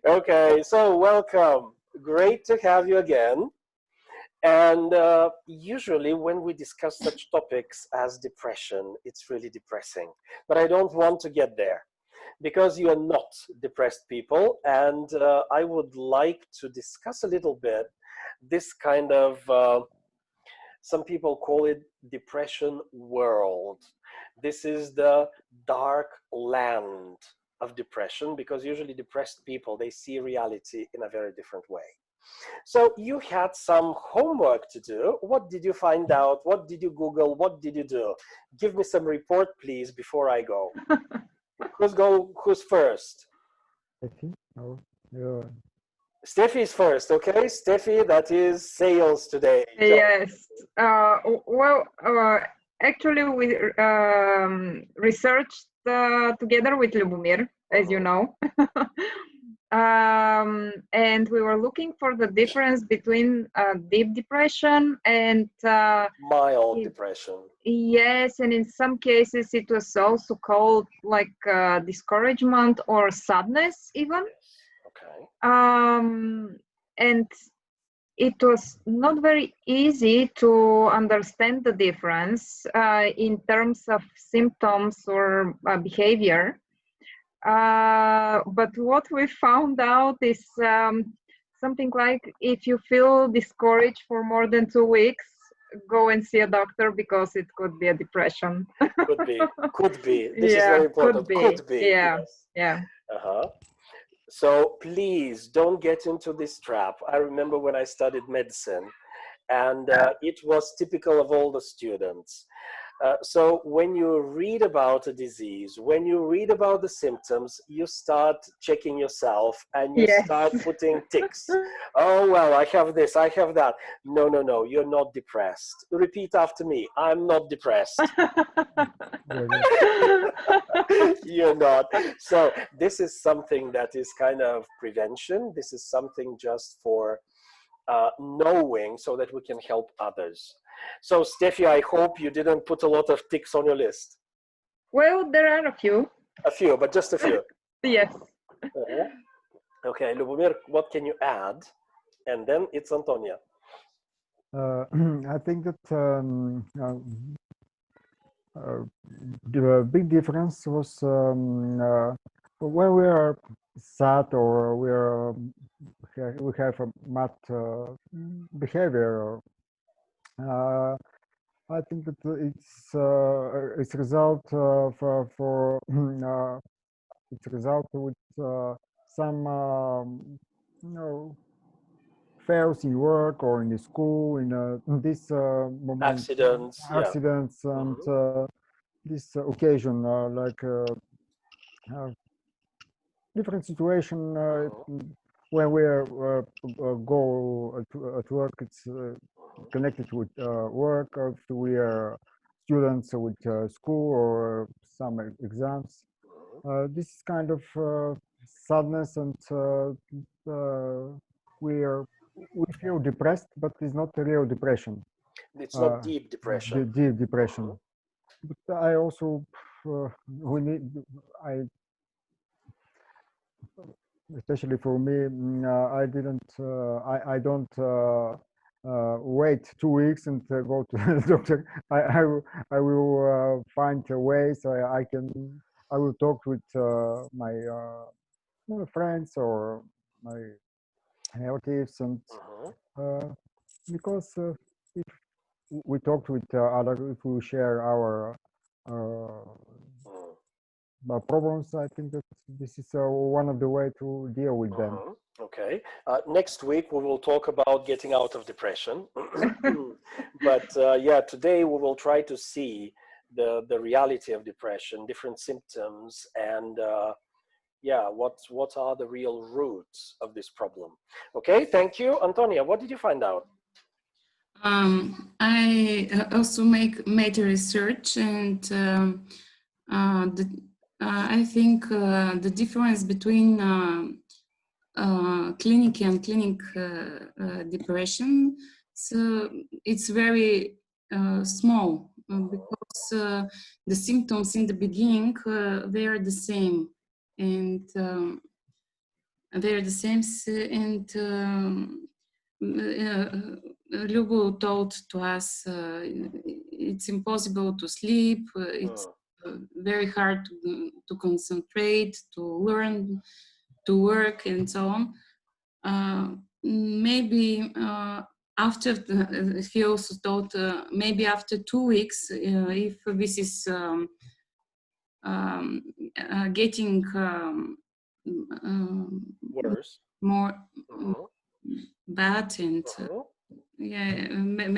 Okay, so welcome. Great to have you again. And usually, when we discuss such topics as depression, it's really depressing. But I don't want to get there because you are not depressed people. And I would like to discuss a little bit this kind of, some people call it depression world. This is the dark land of depression because usually depressed people, they see reality in a very different way. So you had some homework to do. What did you find out? What did you Google? What did you do? Give me some report, please, before I go. Who's first? Steffi? Oh, yeah. Steffi is first, okay? Steffi, that is sales today. Yes. Well, actually, we researched together with Lubomir, as you know. And we were looking for the difference between deep depression and mild depression. Yes, and in some cases it was also called like discouragement or sadness even. Okay. And it was not very easy to understand the difference in terms of symptoms or behavior. But what we found out is something like if you feel discouraged for more than 2 weeks, go and see a doctor because it could be a depression. Could be. Could be. This Yeah, is very important. Could be. Yeah. Yes. Yeah. Uh-huh. So please don't get into this trap. I remember when I studied medicine, and it was typical of all the students. So when you read about a disease, when you read about the symptoms, you start checking yourself and you start putting ticks. Oh, well, I have this, I have that. No, no, no, you're not depressed. Repeat after me. I'm not depressed. You're not. So this is something that is kind of prevention. This is something just for knowing so that we can help others. So Steffi, I hope you didn't put a lot of ticks on your list. Well, there are a few. A few, but just a few. Yes. Okay, Lubomir, what can you add? And then it's Antonia. I think that the big difference was when we are sad or we have a mad behavior. I think that it's a result for it's a result with some fails in work or in the school in this moment, accidents and this occasion like different situation when we go at work. It's connected with work, if we are students with school or some exams. This is kind of sadness, and we feel depressed, but it's not a real depression. It's not deep depression. Deep depression. But I also especially for me, I don't wait 2 weeks and go to the doctor. I will find a way so I will talk with my friends or my relatives, and because if we talk with other, if we share our problems, I think that this is one of the way to deal with them. Okay. Next week we will talk about getting out of depression. But yeah, today we will try to see the reality of depression, different symptoms, and yeah, what are the real roots of this problem. Okay, thank you. Antonia, what did you find out? I also made research, and I think the difference between clinic and clinic depression, so it's very small because the symptoms in the beginning they are the same, and they're the same. And Lubu told to us it's impossible to sleep. It's very hard to concentrate, to learn, to work, and so on. Maybe after he also told maybe after 2 weeks, if this is getting Worse. more Mhm. bad, and Mhm. yeah,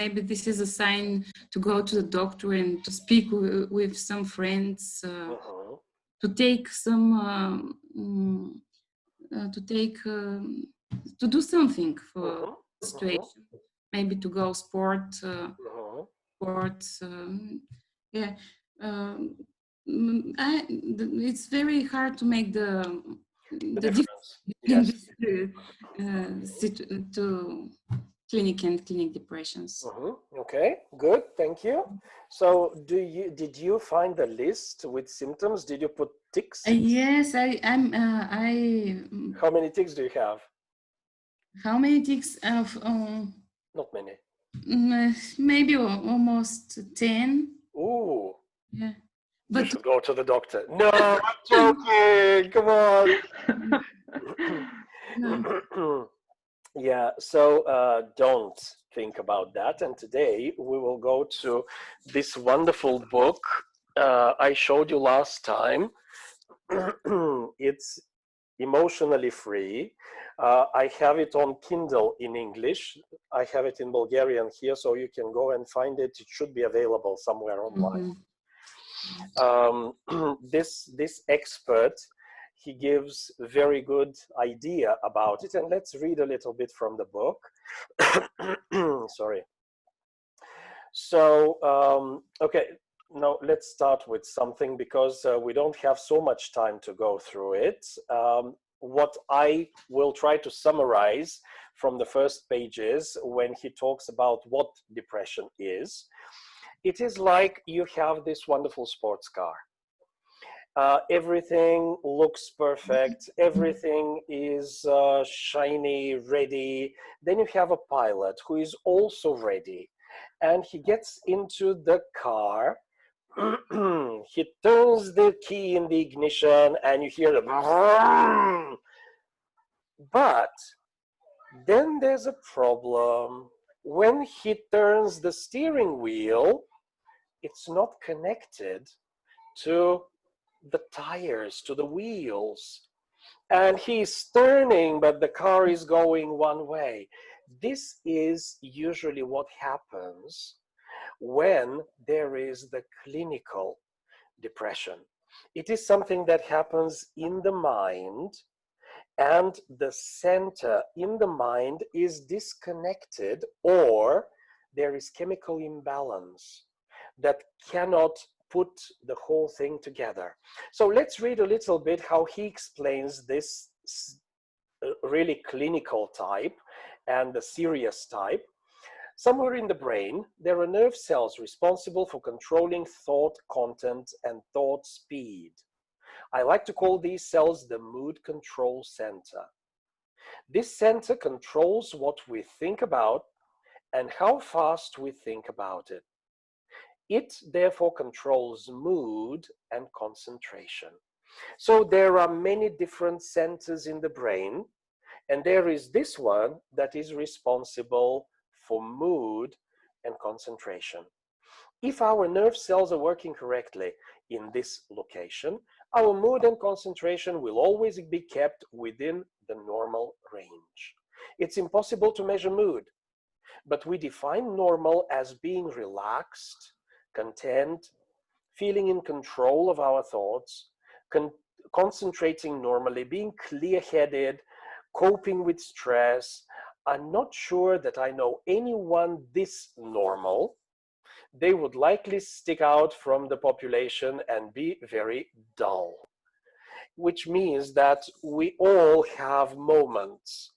maybe this is a sign to go to the doctor and to speak with some friends, Mhm. to take some to do something for Mhm. the situation, maybe to go sports. Mhm. Yeah, um, it's very hard to make The the difference difference. between Yes. these two clinic and clinic depressions. Okay, good, thank you. So did you find the list with symptoms? Did you put ticks? Yes, How many ticks do you have? how many ticks of Not many. maybe almost 10. Ooh, Yeah, you but should go to the doctor. No, I'm joking. Come on. no. Yeah, so don't think about that. And today we will go to this wonderful book I showed you last time. It's emotionally free. I have it on Kindle in English. I have it in Bulgarian here, so you can go and find it. It should be available somewhere online. This expert, he gives very good idea about it, and let's read a little bit from the book. Sorry. So okay, now let's start with something, because we don't have so much time to go through it. What I will try to summarize from the first pages, when he talks about what depression is, it is like you have this wonderful sports car. Everything looks perfect, everything is shiny, ready. Then you have a pilot who is also ready, and he gets into the car. He turns the key in the ignition and you hear the vroom. But then there's a problem. When he turns the steering wheel, it's not connected to the tires, to the wheels. And he's turning, but the car is going one way. This is usually what happens when there is the clinical depression. It is something that happens in the mind, and the center in the mind is disconnected, or there is chemical imbalance that cannot put the whole thing together. So let's read a little bit how he explains this really clinical type and the serious type. Somewhere in the brain, there are nerve cells responsible for controlling thought content and thought speed. I like to call these cells the mood control center. This center controls what we think about and how fast we think about it. It therefore controls mood and concentration. So there are many different centers in the brain, and there is this one that is responsible for mood and concentration. If our nerve cells are working correctly in this location, our mood and concentration will always be kept within the normal range. It's impossible to measure mood, but we define normal as being relaxed, content, feeling in control of our thoughts, concentrating normally, being clear-headed, coping with stress. I'm not sure that I know anyone this normal. They would likely stick out from the population and be very dull, which means that we all have moments,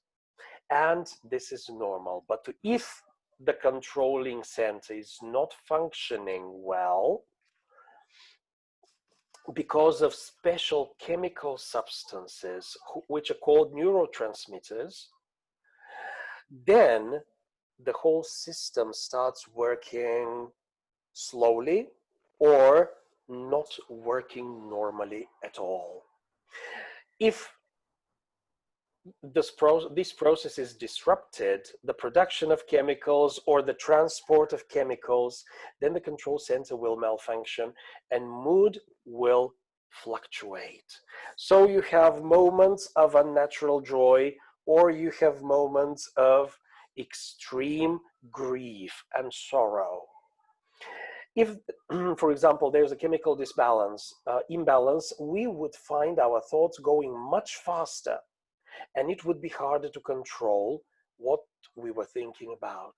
and this is normal. But if the controlling center is not functioning well, because of special chemical substances which are called neurotransmitters, then the whole system starts working slowly or not working normally at all. If this process is disrupted, the production of chemicals or the transport of chemicals, then the control center will malfunction and mood will fluctuate. So you have moments of unnatural joy, or you have moments of extreme grief and sorrow. If, for example, there's a chemical imbalance, we would find our thoughts going much faster, and it would be harder to control what we were thinking about.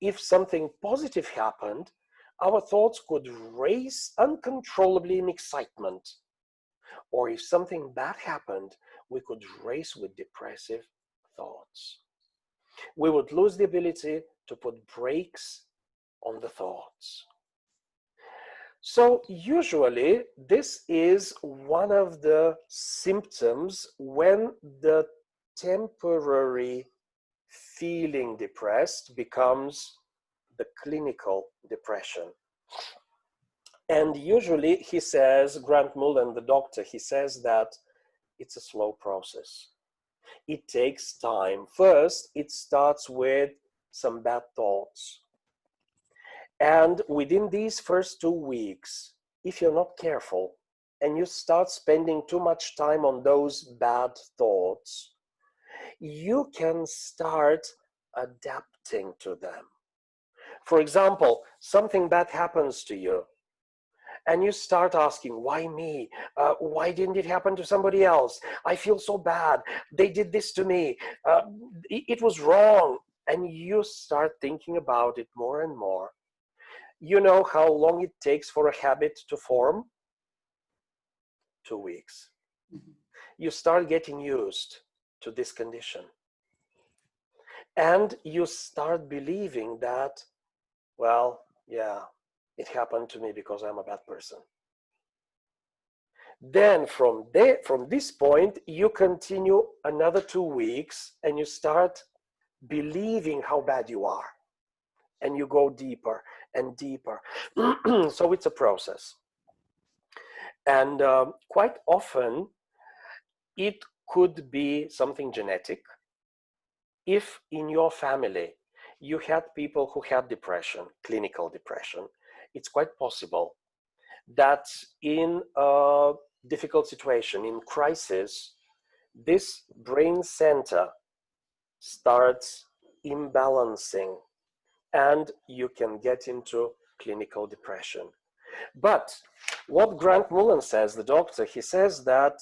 If something positive happened, our thoughts could race uncontrollably in excitement. Or if something bad happened, we could race with depressive thoughts. We would lose the ability to put brakes on the thoughts. So usually this is one of the symptoms when the temporary feeling depressed becomes the clinical depression. And usually he says, Grant Mullen, the doctor, he says that it's a slow process. It takes time. First, it starts with some bad thoughts. And within these first 2 weeks, if you're not careful and you start spending too much time on those bad thoughts, you can start adapting to them. For example, something bad happens to you and you start asking, why me? Why didn't it happen to somebody else? I feel so bad. They did this to me. It was wrong. And you start thinking about it more and more. You know how long it takes for a habit to form? 2 weeks. Mm-hmm. You start getting used to this condition. And you start believing that, well, yeah, it happened to me because I'm a bad person. Then from this point, you continue another 2 weeks and you start believing how bad you are. And you go deeper and deeper. So it's a process. And quite often, it could be something genetic. If in your family you had people who had depression, clinical depression, it's quite possible that in a difficult situation, in crisis, this brain center starts imbalancing and you can get into clinical depression. But what Grant Mullen says, the doctor, he says that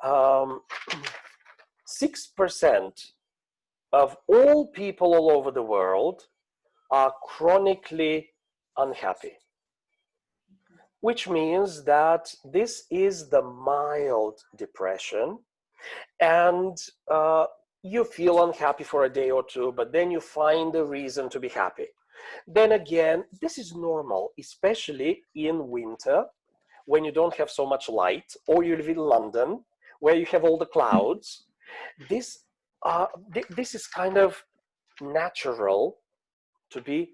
6% of all people all over the world are chronically unhappy, which means that this is the mild depression, and you feel unhappy for a day or two, but then you find a reason to be happy. Then again, this is normal, especially in winter, when you don't have so much light, or you live in London, where you have all the clouds. This is kind of natural to be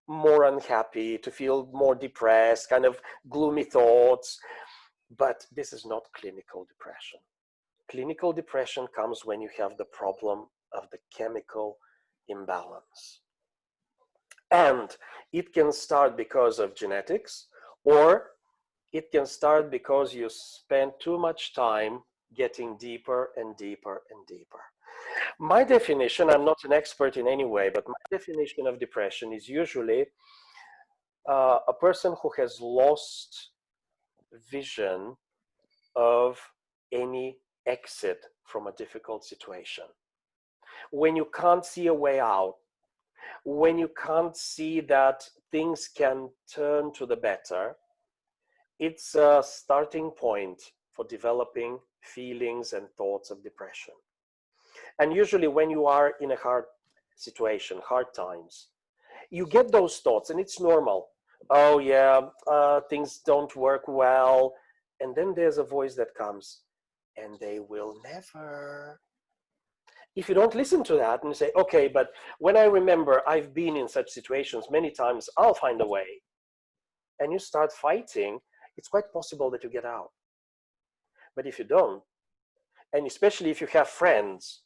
more unhappy, to feel more depressed, kind of gloomy thoughts, but this is not clinical depression. Clinical depression comes when you have the problem of the chemical imbalance. And it can start because of genetics, or it can start because you spend too much time getting deeper and deeper and deeper. My definition, I'm not an expert in any way, but my definition of depression is usually a person who has lost vision of any exit from a difficult situation. When you can't see a way out, when you can't see that things can turn to the better, it's a starting point for developing feelings and thoughts of depression. And usually when you are in a hard situation, hard times, you get those thoughts and it's normal. oh yeah, things don't work well. And then there's a voice that comes, and they will never. If you don't listen to that and say, okay, but when I remember I've been in such situations many times, I'll find a way. And you start fighting, it's quite possible that you get out. But if you don't, and especially if you have friends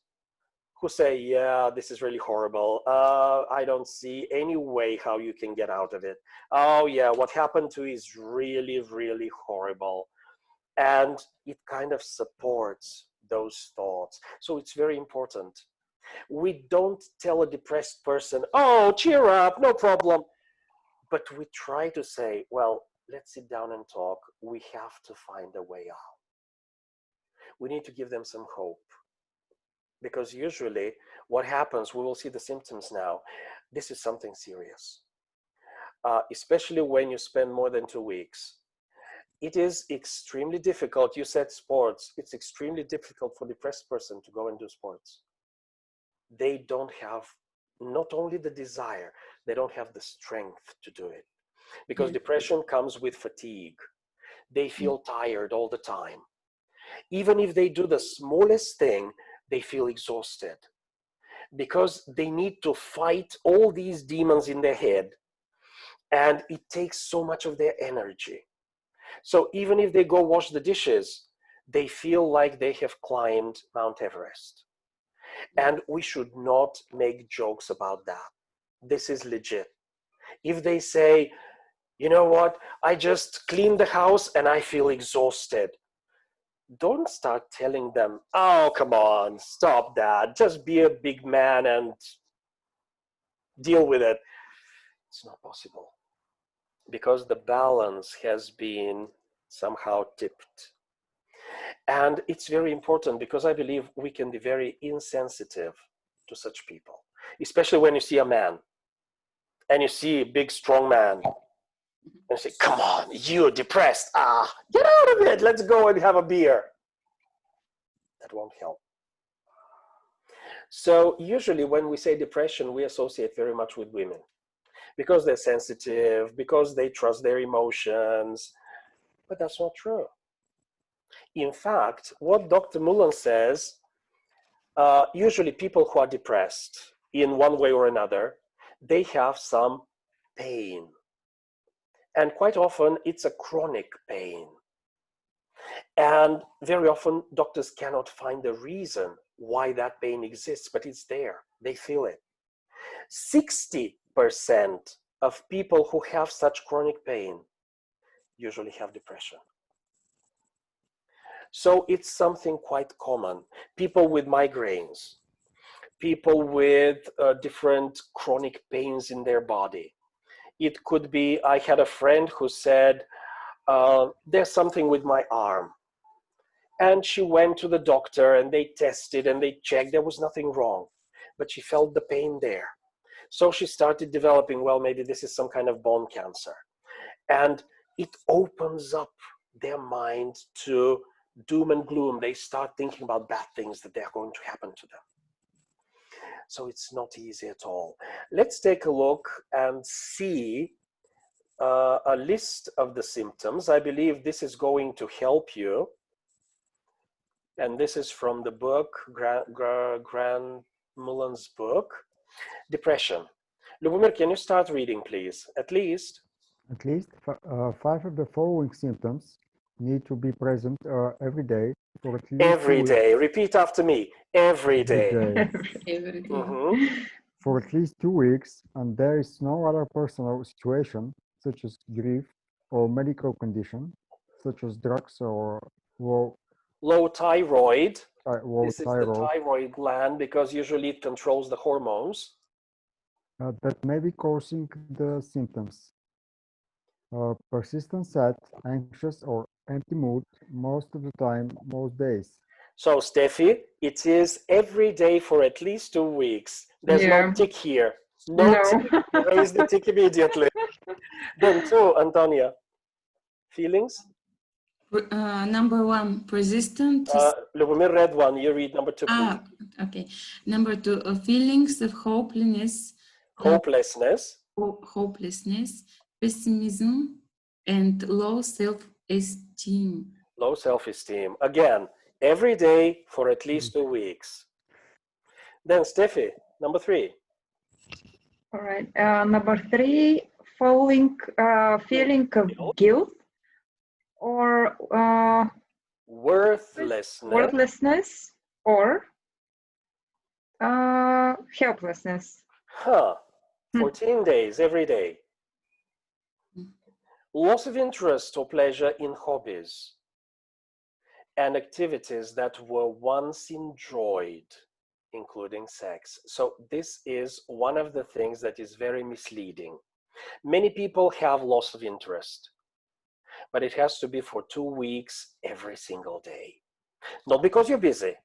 who say, yeah, this is really horrible. I don't see any way how you can get out of it. Oh yeah, what happened to you is really, really horrible. And it kind of supports those thoughts. So it's very important. We don't tell a depressed person, oh, cheer up, no problem. But we try to say, well, let's sit down and talk. We have to find a way out. We need to give them some hope. Because usually what happens, we will see the symptoms now. This is something serious. Especially when you spend more than 2 weeks. It is extremely difficult. You said sports. It's extremely difficult for a depressed person to go and do sports. They don't have not only the desire, they don't have the strength to do it. Because depression comes with fatigue. They feel tired all the time. Even if they do the smallest thing, they feel exhausted. Because they need to fight all these demons in their head. And it takes so much of their energy. So even if they go wash the dishes, they feel like they have climbed Mount Everest. And we should not make jokes about that. This is legit. If they say, you know what, I just cleaned the house and I feel exhausted. Don't start telling them, oh, come on, stop that. Just be a big man and deal with it. It's not possible. Because the balance has been somehow tipped. And it's very important because I believe we can be very insensitive to such people, especially when you see a man and you see a big, strong man and you say, come on, you're depressed. Get out of it. Let's go and have a beer. That won't help. So usually when we say depression, we associate very much with women because they're sensitive, because they trust their emotions, but that's not true. In fact, what Dr. Mullen says, usually people who are depressed in one way or another, they have some pain. And quite often it's a chronic pain. And very often doctors cannot find the reason why that pain exists, but it's there. They feel it. 60% of people who have such chronic pain usually have depression. So it's something quite common. People with migraines, people with different chronic pains in their body. It could be, I had a friend who said, there's something with my arm. And she went to the doctor and they tested and they checked, there was nothing wrong, but she felt the pain there. So she started developing, well, maybe this is some kind of bone cancer. And it opens up their mind to doom and gloom. They start thinking about bad things that they're going to happen to them. So it's not easy at all. Let's take a look and see a list of the symptoms. I believe this is going to help you. And this is from the book, Grant Mullen's book, Depression. Lubomir, can you start reading, please? At least 5 of the following symptoms need to be present every day for at least every 2 weeks. day. Repeat after me. Every day. Every day. Mm-hmm. For at least 2 weeks, and there is no other personal situation, such as grief or medical condition, such as drugs or Low thyroid. low This is the thyroid gland because usually it controls the hormones. that may be causing the symptoms. Persistent sad, anxious, or empty mood most of the time, most days. So, Steffi, it is every day for at least 2 weeks. There's no tick here. No tick. Raise the tick immediately. Then 2, Antonia. Feelings? Number 1, persistent. Lubomir read 1. You read number 2, please. Okay. Number 2, feelings of hopelessness. Hopelessness. Hopelessness, pessimism, and low self-esteem. Low self-esteem. Again, every day for at least 2 weeks. Then Steffi, number 3. All right. Number 3, feeling of guilt or Worthlessness. or helplessness. Huh. 14 days every day. Loss of interest or pleasure in hobbies and activities that were once enjoyed, including sex. So this is one of the things that is very misleading. Many people have loss of interest, but it has to be for 2 weeks every single day. Not because you're busy,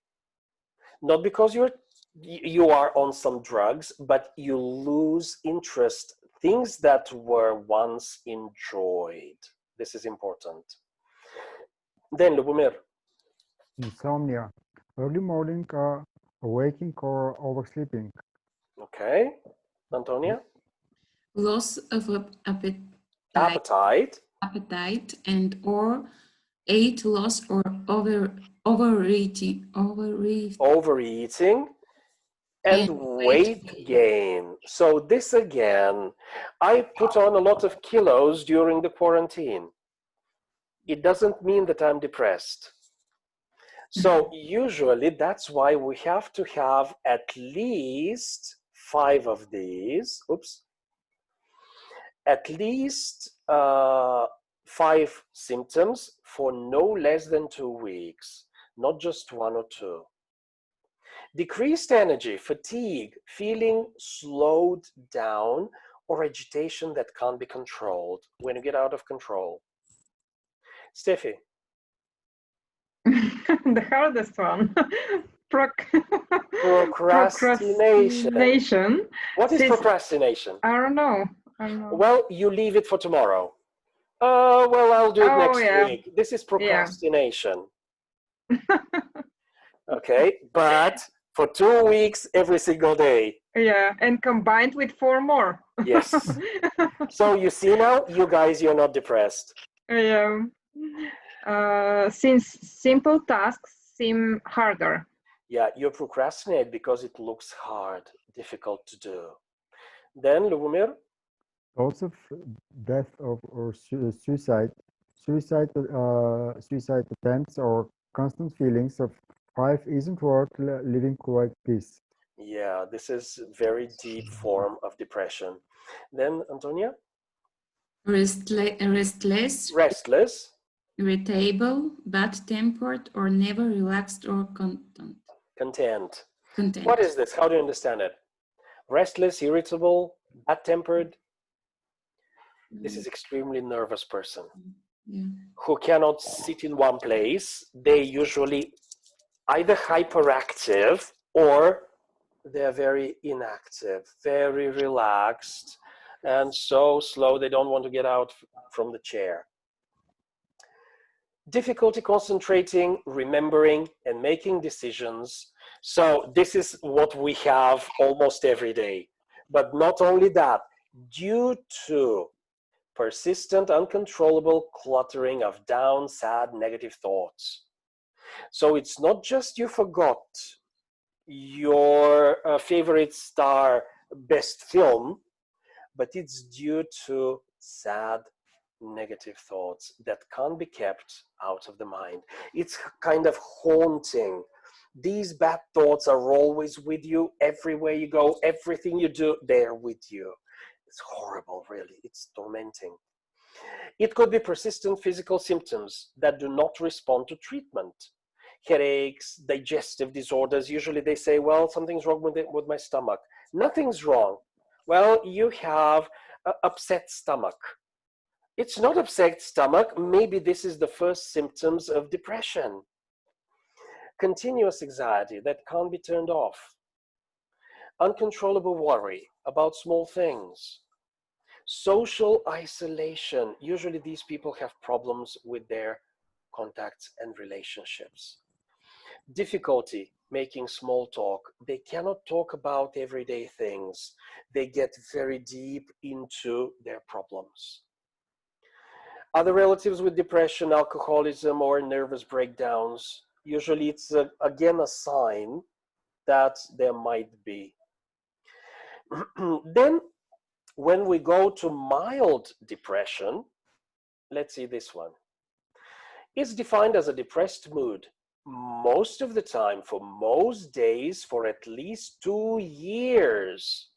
not because you are on some drugs, but you lose interest, things that were once enjoyed. This is important. Then Lubomir. Insomnia, early morning awaking or oversleeping. Okay. Antonia. Loss of Appetite. and or weight loss or overeating And weight gain. So this again, I put on a lot of kilos during the quarantine. It doesn't mean that I'm depressed. So usually that's why we have to have at least 5 of these. Oops. At least 5 symptoms for no less than 2 weeks, not just 1 or 2. Decreased energy, fatigue, feeling slowed down, or agitation that can't be controlled when you get out of control. Steffi. The hardest one. Procrastination. What is procrastination? I don't know. Well, you leave it for tomorrow. Well, I'll do it next week. This is procrastination. Yeah. Okay, but for 2 weeks every single day. Yeah, and combined with 4 more. Yes. So you see now, you guys, you're not depressed. Yeah. Since simple tasks seem harder. Yeah, you procrastinate because it looks hard, difficult to do. Then, Lubomir? Thoughts of death or suicide attempts or constant feelings of 5 isn't worth living like this. Yeah, this is very deep form of depression. Then, Antonia? Restless, irritable, bad-tempered, or never relaxed or content. What is this? How do you understand it? Restless, irritable, bad-tempered. This is extremely nervous person who cannot sit in one place. They usually either hyperactive or they're very inactive, very relaxed, and so slow they don't want to get out from the chair. Difficulty concentrating, remembering, and making decisions. So this is what we have almost every day. But not only that, due to persistent, uncontrollable cluttering of down, sad, negative thoughts. So it's not just you forgot your favorite star best film, but it's due to sad, negative thoughts that can't be kept out of the mind. It's kind of haunting. These bad thoughts are always with you everywhere you go, everything you do, they're with you. It's horrible, really. It's tormenting. It could be persistent physical symptoms that do not respond to treatment. Headaches, digestive disorders. Usually they say, well, something's wrong with my stomach. Nothing's wrong. Well, you have an upset stomach. It's not upset stomach. Maybe this is the first symptoms of depression. Continuous anxiety that can't be turned off. Uncontrollable worry about small things. Social isolation. Usually these people have problems with their contacts and relationships. difficulty making small talk. They cannot talk about everyday things. They get very deep into their problems. Other relatives with depression, alcoholism, or nervous breakdowns, usually it's again a sign that there might be. Then when we go to mild depression, let's see this one. It's defined as a depressed mood most of the time, for most days, for at least 2 years,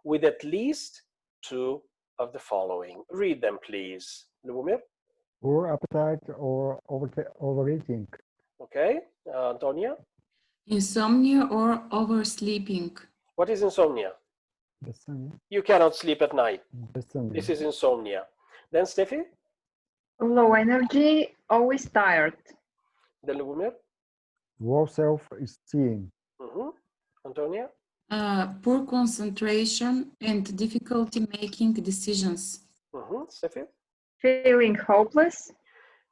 with at least 2 of the following. Read them, please. Lubomir? Poor appetite or overeating. Okay. Antonia? Insomnia or oversleeping. What is insomnia? Insomnia. You cannot sleep at night. Insomnia. This is insomnia. Then Steffi? Low energy, always tired. Then Lubomir? Low self-esteem. Antonia? Poor concentration and difficulty making decisions. Steffi? Feeling hopeless.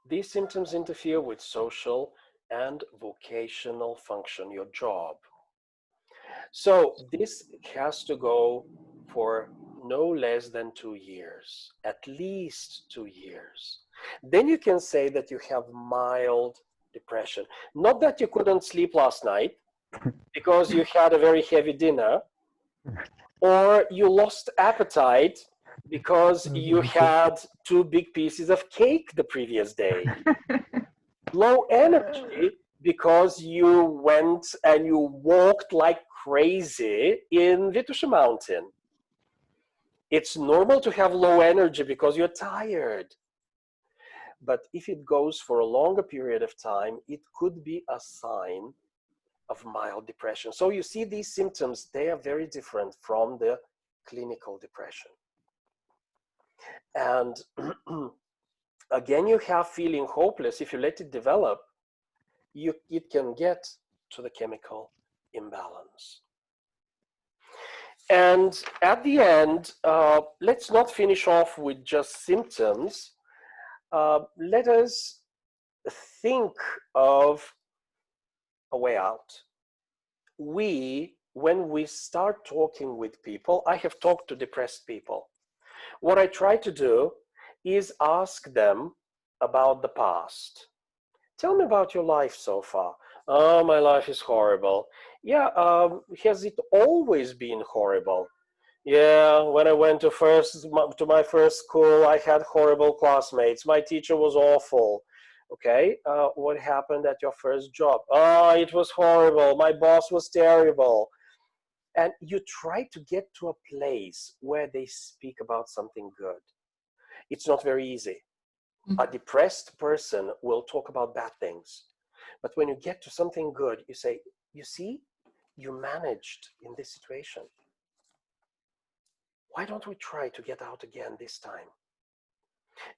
These symptoms interfere with social and vocational function, your job. So this has to go for no less than 2 years, at least 2 years. Then you can say that you have mild depression. Not that you couldn't sleep last night because you had a very heavy dinner, or you lost appetite because you had 2 big pieces of cake the previous day. Low energy because you went and you walked like crazy in Vitusha Mountain. It's normal to have low energy because you're tired. But if it goes for a longer period of time, it could be a sign of mild depression. So you see these symptoms, they are very different from the clinical depression. And again, you have feeling hopeless. If you let it develop, it can get to the chemical imbalance. And at the end, let's not finish off with just symptoms. Let us think of a way out. When we start talking with people, I have talked to depressed people. What I try to do is ask them about the past. Tell me about your life so far. Oh, my life is horrible. Yeah, has it always been horrible? Yeah, when I went to my first school, I had horrible classmates. My teacher was awful. Okay, what happened at your first job? Oh, it was horrible. My boss was terrible. And you try to get to a place where they speak about something good. It's not very easy. A depressed person will talk about bad things. But when you get to something good, you say, you see, you managed in this situation. Why don't we try to get out again this time?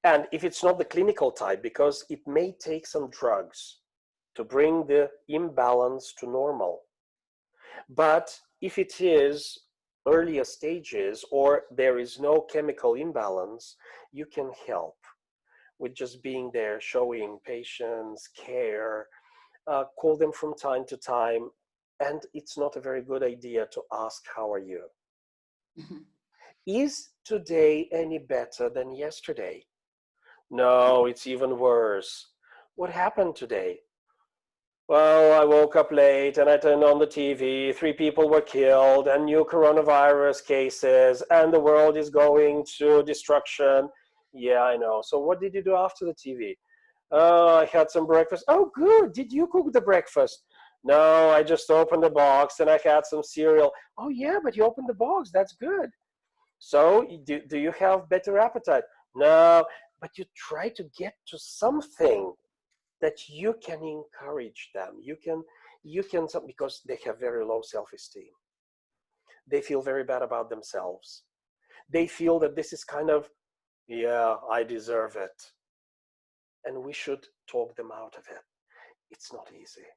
And if it's not the clinical type, because it may take some drugs to bring the imbalance to normal. But if it is earlier stages or there is no chemical imbalance, you can help with just being there, showing patience, care, call them from time to time. And it's not a very good idea to ask, how are you? Is today any better than yesterday? No, it's even worse. What happened today? Well, I woke up late and I turned on the TV. 3 people were killed and new coronavirus cases and the world is going to destruction. Yeah, I know. So what did you do after the TV? Oh, I had some breakfast. Oh, good. Did you cook the breakfast? No, I just opened the box and I had some cereal. Oh, yeah, but you opened the box. That's good. So do you have better appetite? No, but you try to get to something that you can encourage them. You can, because they have very low self-esteem. They feel very bad about themselves. They feel that this is kind of, yeah, I deserve it. And we should talk them out of it. It's not easy.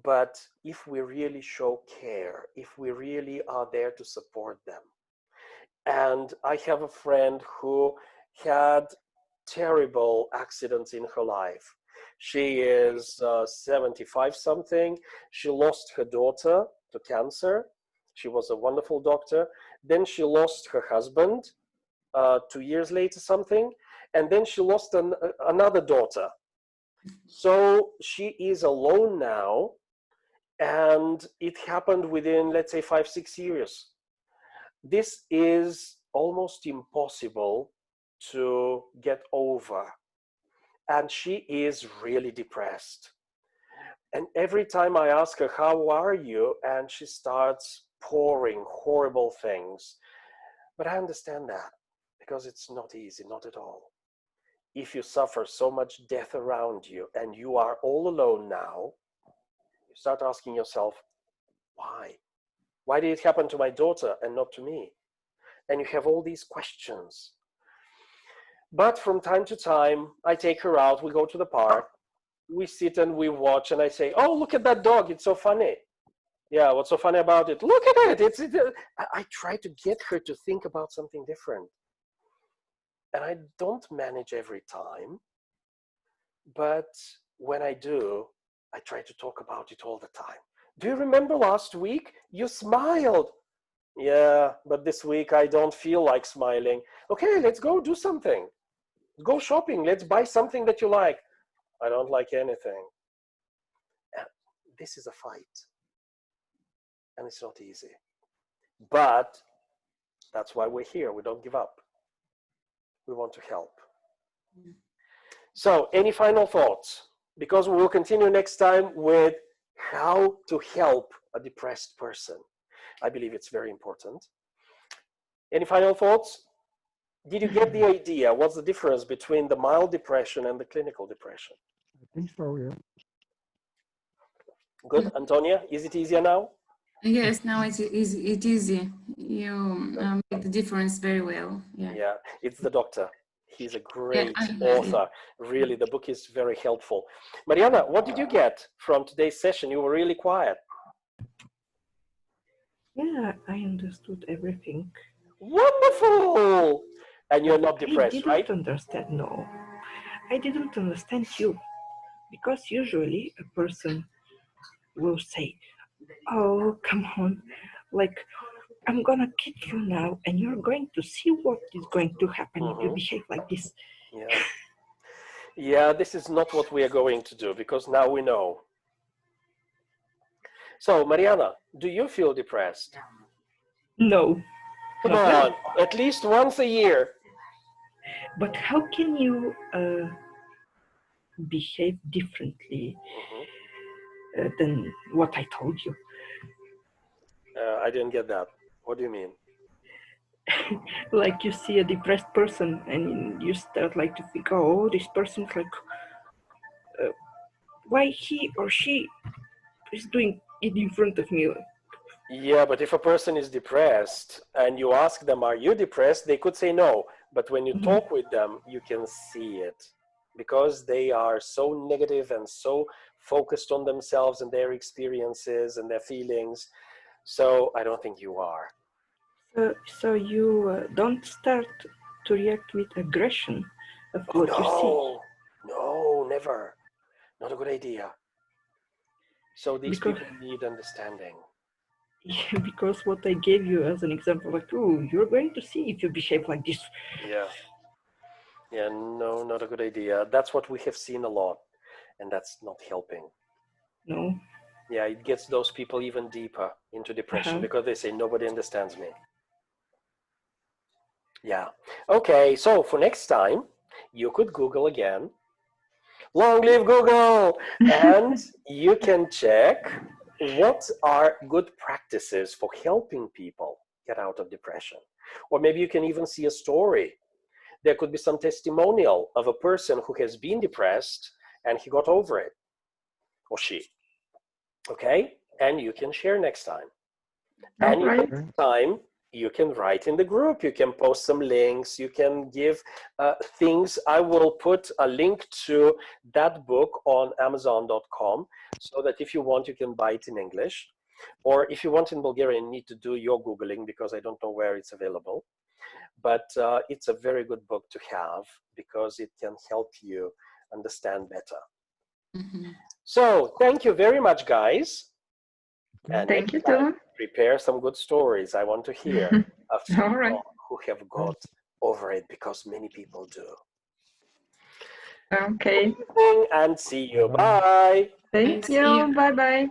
But if we really show care, if we really are there to support them. And I have a friend who had terrible accidents in her life. She is 75 something. She lost her daughter to cancer. She was a wonderful doctor. Then she lost her husband 2 years later something. And then she lost another daughter. So she is alone now. And it happened within, let's say, 5-6 years. This is almost impossible to get over. And she is really depressed. And every time I ask her, how are you? And she starts pouring horrible things. But I understand that, because it's not easy, not at all. If you suffer so much death around you and you are all alone now, you start asking yourself, why? Why did it happen to my daughter and not to me? And you have all these questions. But from time to time, I take her out, we go to the park, we sit and we watch, and I say, oh, look at that dog, it's so funny. Yeah, what's so funny about it? Look at it. I try to get her to think about something different. And I don't manage every time, but when I do, I try to talk about it all the time. Do you remember last week? You smiled. Yeah, but this week I don't feel like smiling. Okay, let's go do something. Go shopping. Let's buy something that you like. I don't like anything. And this is a fight. And it's not easy. But that's why we're here. We don't give up. We want to help. So, any final thoughts? Because we will continue next time with how to help a depressed person. I believe it's very important. Any final thoughts? Did you get the idea? What's the difference between the mild depression and the clinical depression? I think so, yeah. Good. Antonia, is it easier now? Yes, now it's easy. You make the difference very well. Yeah. Yeah, it's the doctor. He's a great Yeah, author. Really, the book is very helpful. Mariana, what did you get from today's session? You were really quiet. Yeah, I understood everything. Wonderful! And you're not depressed, right? I didn't understand, no. I didn't understand you. Because usually a person will say, oh, come on, like, I'm gonna kick you now and you're going to see what is going to happen if you behave like this. Yeah. Yeah, this is not what we are going to do, because now we know. So, Mariana, do you feel depressed? No. Come on, at least once a year. But how can you behave differently than what I told you? I didn't get that. What do you mean? Like you see a depressed person and you start like to think, oh, this person's like, why he or she is doing it in front of me? Yeah, but if a person is depressed and you ask them, are you depressed? They could say no. But when you talk with them, you can see it, because they are so negative and so focused on themselves and their experiences and their feelings. So I don't think you are. So you don't start to react with aggression of what you see? No, never. Not a good idea. So these people need understanding. Yeah, because what I gave you as an example, like, oh, you're going to see if you behave like this. Yeah. Yeah, no, not a good idea. That's what we have seen a lot, and that's not helping. No. Yeah, it gets those people even deeper into depression because they say, nobody understands me. Yeah. Okay, so for next time, you could Google again. Long live Google! And you can check what are good practices for helping people get out of depression. Or maybe you can even see a story. There could be some testimonial of a person who has been depressed and he got over it, or she. Okay? And you can share next time. And next time, you can write in the group, you can post some links, you can give things. I will put a link to that book on Amazon.com so that if you want, you can buy it in English. Or if you want in Bulgarian, you need to do your Googling because I don't know where it's available. But it's a very good book to have because it can help you understand better. Mhm. So thank you very much, guys. And Thank you next time, too. prepare some good stories. I want to hear of All right. people who have got over it, because many people do. Okay. And see you. Bye. Thank See you. you. Bye bye.